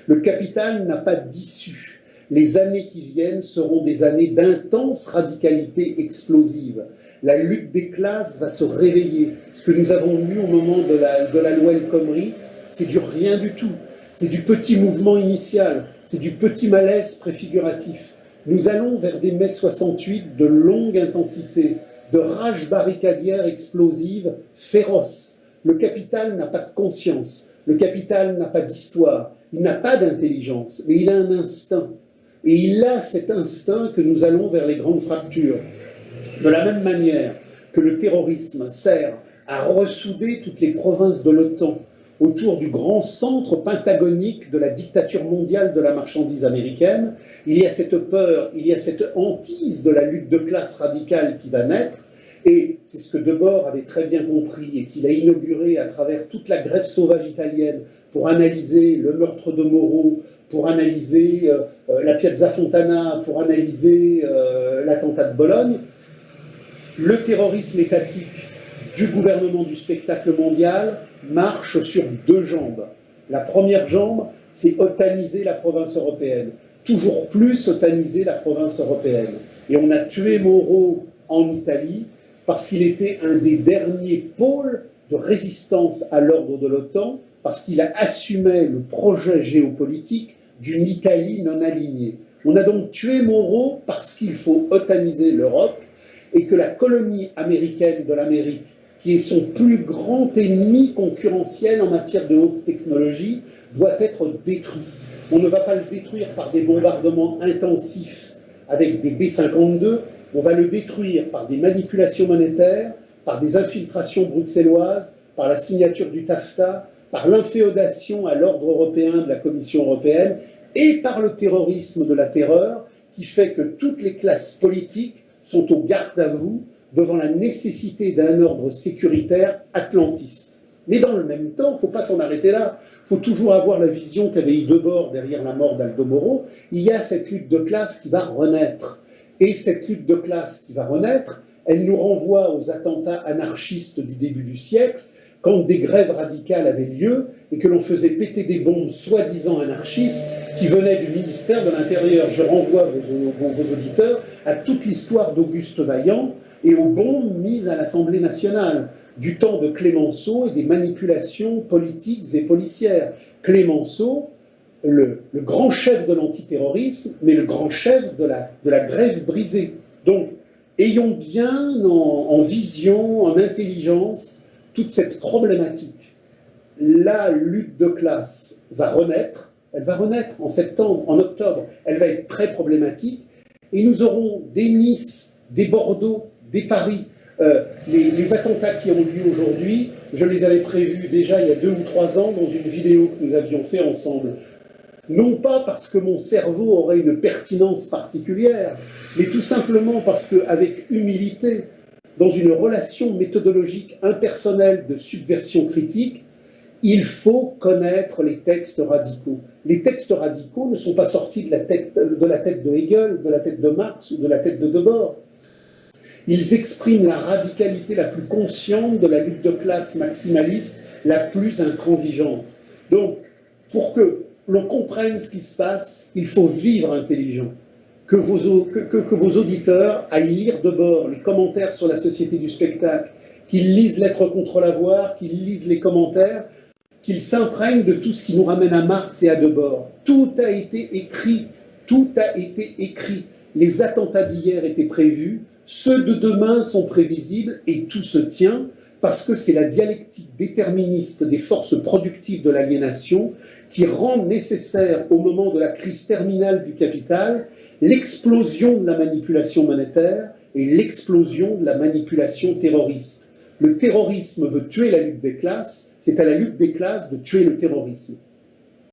Le capital n'a pas d'issue. Les années qui viennent seront des années d'intense radicalité explosive. La lutte des classes va se réveiller. Ce que nous avons vu au moment de la loi El Khomri, c'est du rien du tout. C'est du petit mouvement initial, c'est du petit malaise préfiguratif. Nous allons vers des mai 68 de longue intensité, de rage barricadière explosive, féroce. Le capital n'a pas de conscience, le capital n'a pas d'histoire, il n'a pas d'intelligence, mais il a un instinct. Et il a cet instinct que nous allons vers les grandes fractures. De la même manière que le terrorisme sert à ressouder toutes les provinces de l'OTAN autour du grand centre pentagonique de la dictature mondiale de la marchandise américaine, il y a cette peur, il y a cette hantise de la lutte de classe radicale qui va naître, et c'est ce que Debord avait très bien compris et qu'il a inauguré à travers toute la grève sauvage italienne pour analyser le meurtre de Moro, pour analyser la Piazza Fontana, pour analyser l'attentat de Bologne. Le terrorisme étatique du gouvernement du spectacle mondial marche sur deux jambes. La première jambe, c'est otaniser la province européenne. Toujours plus otaniser la province européenne. Et on a tué Moro en Italie parce qu'il était un des derniers pôles de résistance à l'ordre de l'OTAN, parce qu'il assumait le projet géopolitique d'une Italie non alignée. On a donc tué Moro parce qu'il faut otaniser l'Europe et que la colonie américaine de l'Amérique, qui est son plus grand ennemi concurrentiel en matière de haute technologie, doit être détruite. On ne va pas le détruire par des bombardements intensifs avec des B-52, on va le détruire par des manipulations monétaires, par des infiltrations bruxelloises, par la signature du TAFTA, par l'inféodation à l'ordre européen de la Commission européenne et par le terrorisme de la terreur qui fait que toutes les classes politiques sont au garde à vous devant la nécessité d'un ordre sécuritaire atlantiste. Mais dans le même temps, il ne faut pas s'en arrêter là. Il faut toujours avoir la vision qu'avait eu Debord derrière la mort d'Aldo Moro. Il y a cette lutte de classe qui va renaître. Et cette lutte de classe qui va renaître, elle nous renvoie aux attentats anarchistes du début du siècle, quand des grèves radicales avaient lieu et que l'on faisait péter des bombes soi-disant anarchistes qui venaient du ministère de l'Intérieur. Je renvoie vos auditeurs à toute l'histoire d'Auguste Vaillant et aux bombes mises à l'Assemblée nationale, du temps de Clémenceau et des manipulations politiques et policières. Clémenceau, le grand chef de l'antiterrorisme, mais le grand chef de la grève brisée. Donc, ayons bien en vision, en intelligence, toute cette problématique. La lutte de classe va renaître, elle va renaître en septembre, en octobre, elle va être très problématique, et nous aurons des Nice, des Bordeaux, des Paris. Les attentats qui ont lieu aujourd'hui, je les avais prévus déjà il y a 2 ou 3 ans dans une vidéo que nous avions fait ensemble. Non pas parce que mon cerveau aurait une pertinence particulière, mais tout simplement parce qu'avec humilité, dans une relation méthodologique impersonnelle de subversion critique, il faut connaître les textes radicaux. Les textes radicaux ne sont pas sortis de la tête de Hegel, de la tête de Marx ou de la tête de Debord. Ils expriment la radicalité la plus consciente de la lutte de classe maximaliste, la plus intransigeante. Donc, pour que l'on comprenne ce qui se passe, il faut vivre intelligent. Que vos auditeurs aillent lire Debord, les commentaires sur la société du spectacle, qu'ils lisent Lettres contre l'avoir, qu'ils lisent les commentaires, qu'ils s'imprègnent de tout ce qui nous ramène à Marx et à Debord. Tout a été écrit, tout a été écrit. Les attentats d'hier étaient prévus, ceux de demain sont prévisibles et tout se tient parce que c'est la dialectique déterministe des forces productives de l'aliénation qui rend nécessaire, au moment de la crise terminale du capital, l'explosion de la manipulation monétaire et l'explosion de la manipulation terroriste. Le terrorisme veut tuer la lutte des classes, c'est à la lutte des classes de tuer le terrorisme.